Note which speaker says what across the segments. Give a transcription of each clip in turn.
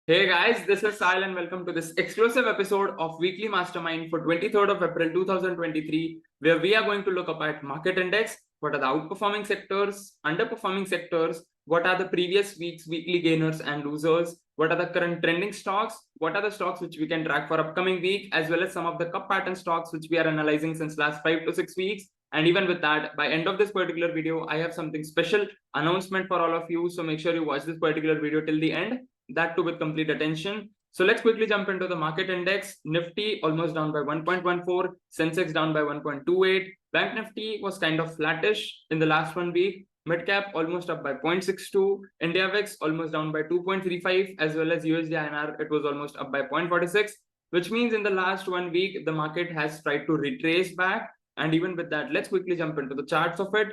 Speaker 1: Hey guys, this is Sahil and welcome to this exclusive episode of Weekly Mastermind for 23rd of April 2023, where we are going to look up at market index, what are the outperforming sectors, underperforming sectors, what are the previous week's weekly gainers and losers, what are the current trending stocks, what are the stocks which we can track for upcoming week, as well as some of the cup pattern stocks which we are analyzing since last 5 to 6 weeks. And even with that, by end of this particular video, I have something special announcement for all of you. So make sure you watch this particular video till the end, that too with complete attention. So let's quickly jump into the market index. Nifty almost down by 1.14, Sensex down by 1.28. Bank Nifty was kind of flattish in the last 1 week. Mid cap almost up by 0.62. India VIX almost down by 2.35, as well as USD INR, it was almost up by 0.46, which means in the last 1 week, the market has tried to retrace back. And even with that, let's quickly jump into the charts of it.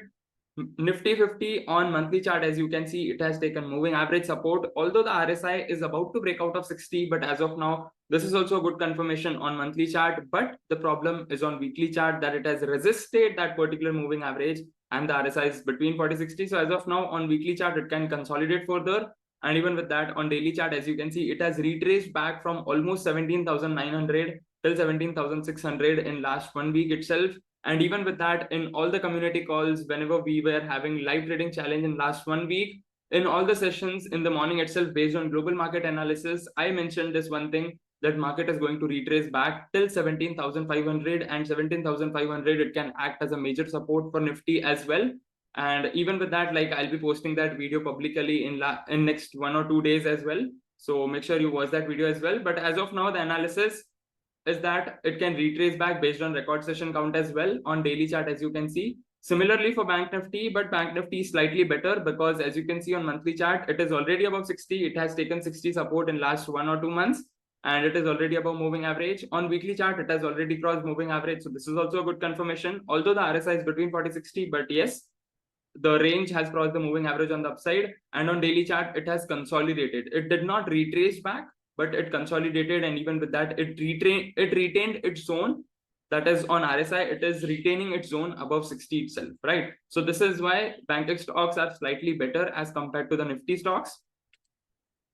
Speaker 1: Nifty 50 on monthly chart, as you can see, it has taken moving average support, although the RSI is about to break out of 60, but as of now, this is also a good confirmation on monthly chart. But the problem is on weekly chart that it has resisted that particular moving average and the RSI is between 40-60. So as of now, on weekly chart, it can consolidate further. And even with that, on daily chart, as you can see, it has retraced back from almost 17,900 till 17,600 in last 1 week itself. And even with that, in all the community calls, whenever we were having live trading challenge in last 1 week, in all the sessions in the morning itself, based on global market analysis, I mentioned this one thing, that market is going to retrace back till 17,500, and 17,500, it can act as a major support for Nifty as well. And even with that, like, I'll be posting that video publicly in next 1 or 2 days as well. So make sure you watch that video as well. But as of now, the analysis is that it can retrace back based on record session count as well on daily chart, as you can see. Similarly for Bank Nifty, but Bank Nifty is slightly better because as you can see on monthly chart, it is already above 60. It has taken 60 support in last 1 or 2 months, and it is already above moving average. On weekly chart, it has already crossed moving average. So this is also a good confirmation, although the RSI is between 40-60, but yes, the range has crossed the moving average on the upside. And on daily chart, it has consolidated. It did not retrace back, but it consolidated, and even with that, it retained its zone. That is on RSI, it is retaining its zone above 60 itself, right? So this is why banking stocks are slightly better as compared to the Nifty stocks.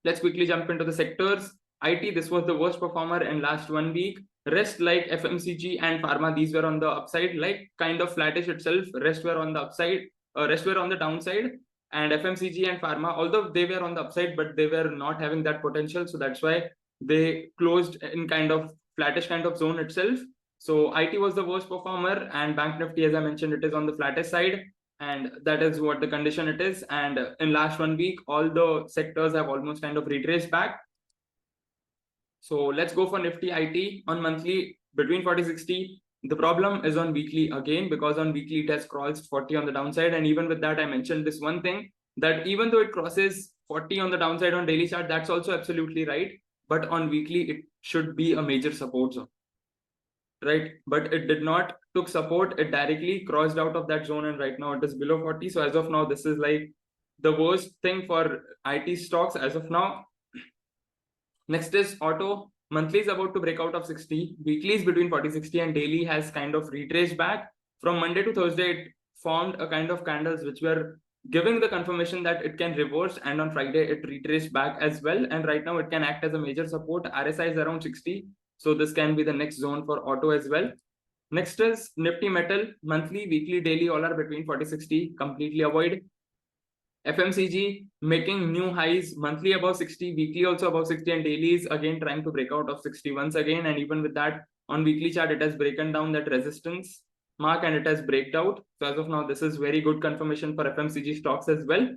Speaker 1: Let's quickly jump into the sectors. IT, this was the worst performer in last 1 week. Rest like FMCG and pharma, these were on the upside, like kind of flattish itself. Rest were on the upside, rest were on the downside. And FMCG and pharma, although they were on the upside, but they were not having that potential. So that's why they closed in kind of flattish kind of zone itself. So IT was the worst performer, and Bank Nifty, as I mentioned, it is on the flattest side. And that is what the condition it is. And in last 1 week, all the sectors have almost kind of retraced back. So let's go for Nifty IT on monthly between 40-60. The problem is on weekly again, because on weekly it has crossed 40 on the downside. And even with that, I mentioned this one thing, that even though it crosses 40 on the downside on daily chart, that's also absolutely right. But on weekly, it should be a major support zone, right? But it did not took support. It directly crossed out of that zone, and right now it is below 40. So as of now, this is like the worst thing for IT stocks as of now. Next is auto. Monthly is about to break out of 60. Weekly is between 40-60, and daily has kind of retraced back. From Monday to Thursday, it formed a kind of candles which were giving the confirmation that it can reverse, and on Friday it retraced back as well. And right now it can act as a major support. RSI is around 60. So this can be the next zone for auto as well. Next is Nifty Metal. Monthly, weekly, daily, all are between 40-60. Completely avoid. FMCG making new highs, monthly above 60, weekly also above 60, and daily is again trying to break out of 60 once again. And even with that, on weekly chart, it has broken down that resistance mark and it has breaked out. So as of now, this is very good confirmation for FMCG stocks as well.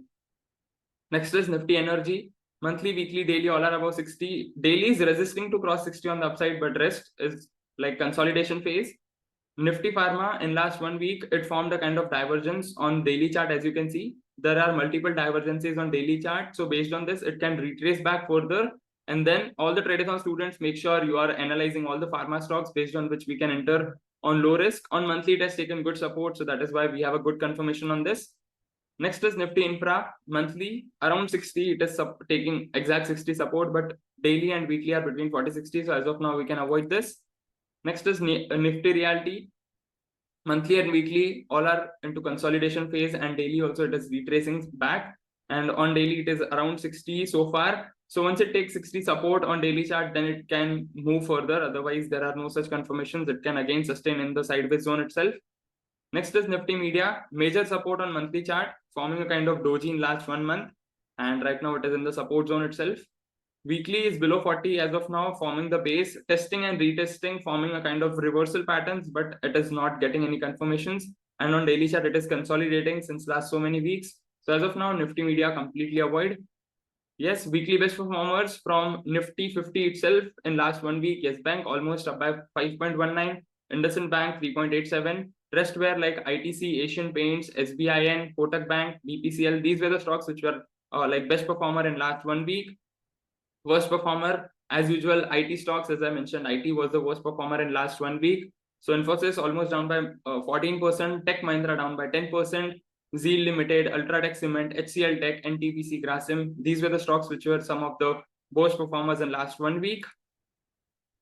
Speaker 1: Next is Nifty Energy. Monthly, weekly, daily, all are above 60. Daily is resisting to cross 60 on the upside, but rest is like consolidation phase. Nifty Pharma, in last 1 week, it formed a kind of divergence on daily chart, as you can see. There are multiple divergences on daily chart. So based on this, it can retrace back further. And then all the Tradeathon students, make sure you are analyzing all the pharma stocks based on which we can enter on low risk. On monthly, it has taken good support. So that is why we have a good confirmation on this. Next is Nifty Infra. Monthly, around 60. It is taking exact 60 support, but daily and weekly are between 40-60. So as of now, we can avoid this. Next is Nifty Realty. Monthly and weekly all are into consolidation phase, and daily also it is retracing back, and on daily it is around 60 so far. So once it takes 60 support on daily chart, then it can move further. Otherwise, there are no such confirmations. It can again sustain in the sideways zone itself. Next is Nifty Media, major support on monthly chart, forming a kind of doji in last 1 month. And right now it is in the support zone itself. Weekly is below 40 as of now, forming the base, testing and retesting, forming a kind of reversal patterns, but it is not getting any confirmations. And on daily chart, it is consolidating since last so many weeks. So as of now, Nifty Media completely avoid. Yes, weekly best performers from Nifty 50 itself in last 1 week. Yes Bank almost up by 5.19, IndusInd Bank 3.87. Rest were like ITC, Asian Paints, SBIN, Kotak Bank, BPCL. These were the stocks which were like best performer in last 1 week. Worst performer, as usual, IT stocks. As I mentioned, IT was the worst performer in last 1 week. So Infosys almost down by 14%, Tech Mahindra down by 10%. Zeal Limited, Ultratech Cement, HCL Tech, NTPC, Grasim. These were the stocks which were some of the worst performers in last 1 week.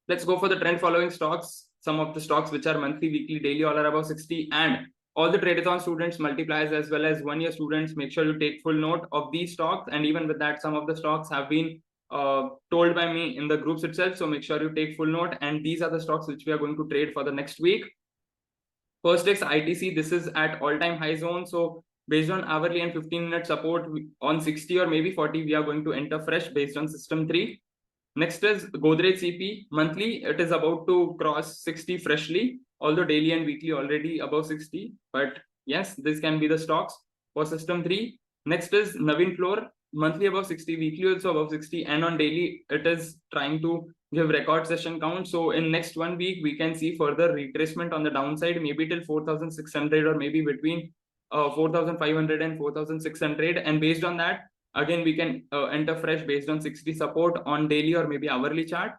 Speaker 1: Let's go for the trend following stocks. Some of the stocks which are monthly, weekly, daily, all are above 60. And all the Tradathon students, multipliers, as well as 1 year students, make sure you take full note of these stocks. And even with that, some of the stocks have been told by me in the groups itself. So make sure you take full note. And these are the stocks which we are going to trade for the next week. First is ITC. This is at all-time high zone. So based on hourly and 15-minute support on 60 or maybe 40, we are going to enter fresh based on system 3. Next is Godrej CP. Monthly, it is about to cross 60 freshly, although daily and weekly already above 60. But yes, this can be the stocks for system 3. Next is Navin Floor. Monthly above 60, weekly also above 60, and on daily, it is trying to give record session count. So in next 1 week, we can see further retracement on the downside, maybe till 4,600 or maybe between 4,500 and 4,600. And based on that, again, we can enter fresh based on 60 support on daily or maybe hourly chart.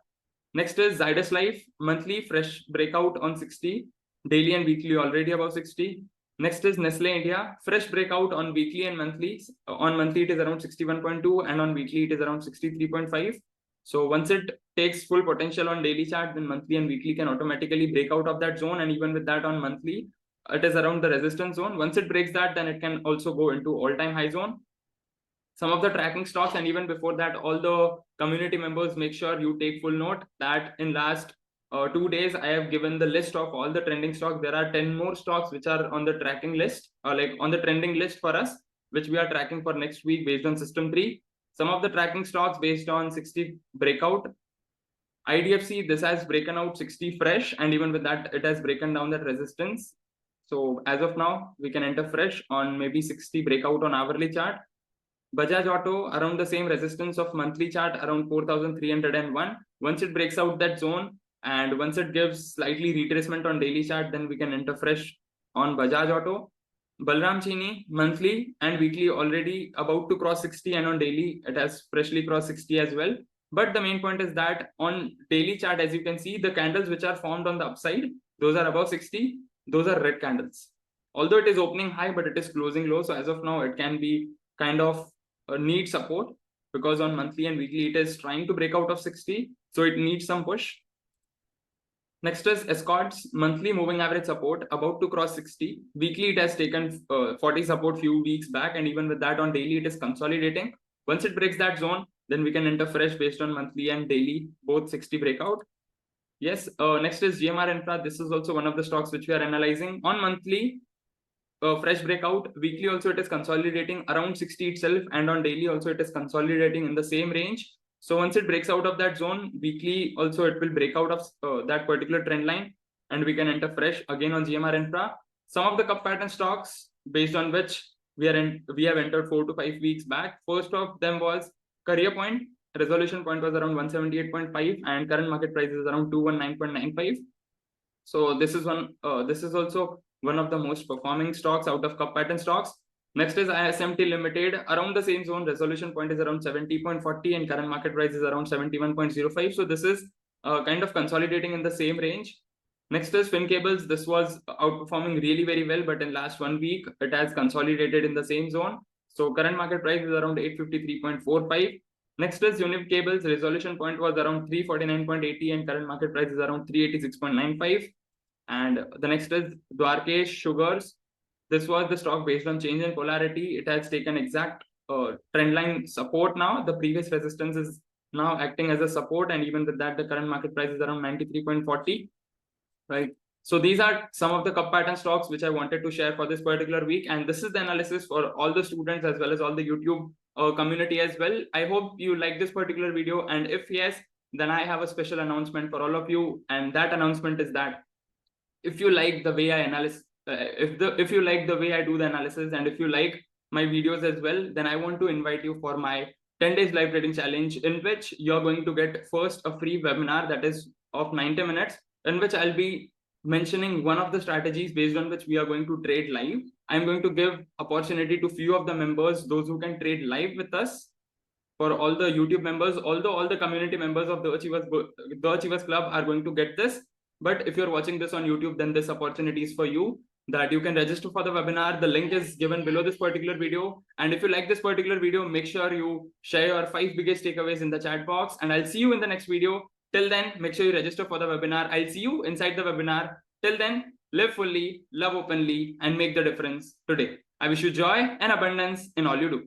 Speaker 1: Next is Zydus Life, monthly fresh breakout on 60, daily and weekly already above 60. Next is Nestle India, fresh breakout on weekly and monthly. On monthly, it is around 61.2, and on weekly, it is around 63.5. So once it takes full potential on daily chart, then monthly and weekly can automatically break out of that zone. And even with that on monthly, it is around the resistance zone. Once it breaks that, then it can also go into all-time high zone. Some of the tracking stocks, and even before that, all the community members, make sure you take full note that in last 2 days, I have given the list of all the trending stocks. There are 10 more stocks which are on the tracking list, or like on the trending list for us, which we are tracking for next week based on system 3. Some of the tracking stocks based on 60 breakout. IDFC, this has broken out 60 fresh, and even with that, it has broken down that resistance. So as of now, we can enter fresh on maybe 60 breakout on hourly chart. Bajaj Auto, around the same resistance of monthly chart, around 4,301. Once it breaks out that zone, and once it gives slightly retracement on daily chart, then we can enter fresh on Bajaj Auto. Balram Chini, monthly and weekly already about to cross 60, and on daily, it has freshly crossed 60 as well. But the main point is that on daily chart, as you can see, the candles which are formed on the upside, those are above 60. Those are red candles. Although it is opening high, but it is closing low. So as of now, it can be kind of need support, because on monthly and weekly, it is trying to break out of 60. So it needs some push. Next is Escorts, monthly moving average support, about to cross 60. Weekly, it has taken 40 support few weeks back. And even with that, on daily, it is consolidating. Once it breaks that zone, then we can enter fresh based on monthly and daily, both 60 breakout. Yes, next is GMR Infra. This is also one of the stocks which we are analyzing. On monthly, fresh breakout. Weekly also, it is consolidating around 60 itself. And on daily also, it is consolidating in the same range. So once it breaks out of that zone, weekly also, it will break out of that particular trend line. And we can enter fresh again on GMR Infra. Some of the cup pattern stocks based on which we have entered 4 to 5 weeks back. First of them was Career Point. Resolution point was around 178.5, and current market price is around 219.95. So this is also one of the most performing stocks out of cup pattern stocks. Next is ISMT Limited, around the same zone. Resolution point is around 70.40, and current market price is around 71.05. So this is kind of consolidating in the same range. Next is Fincables. This was outperforming really very well, but in last 1 week, it has consolidated in the same zone. So current market price is around 853.45. Next is Univ Cables. Resolution point was around 349.80, and current market price is around 386.95. And the next is Dwarkesh Sugars. This was the stock based on change in polarity. It has taken exact trend line support now. The previous resistance is now acting as a support, and even with that, the current market price is around 93.40, right? So these are some of the cup pattern stocks which I wanted to share for this particular week, and this is the analysis for all the students as well as all the YouTube community as well. I hope you like this particular video, and if yes, then I have a special announcement for all of you, and that announcement is that if you like the way I analyze, if you like the way I do the analysis, and if you like my videos as well, then I want to invite you for my 10 days live trading challenge, in which you're going to get first a free webinar that is of 90 minutes, in which I'll be mentioning one of the strategies based on which we are going to trade live. I'm going to give opportunity to few of the members, those who can trade live with us. For all the YouTube members, although all the community members of the Achievers Club are going to get this, but if you're watching this on YouTube, then this opportunity is for you, that you can register for the webinar. The link is given below this particular video. And if you like this particular video, make sure you share your 5 biggest takeaways in the chat box, and I'll see you in the next video. Till then, make sure you register for the webinar. I'll see you inside the webinar. Till then, live fully, love openly, and make the difference today. I wish you joy and abundance in all you do.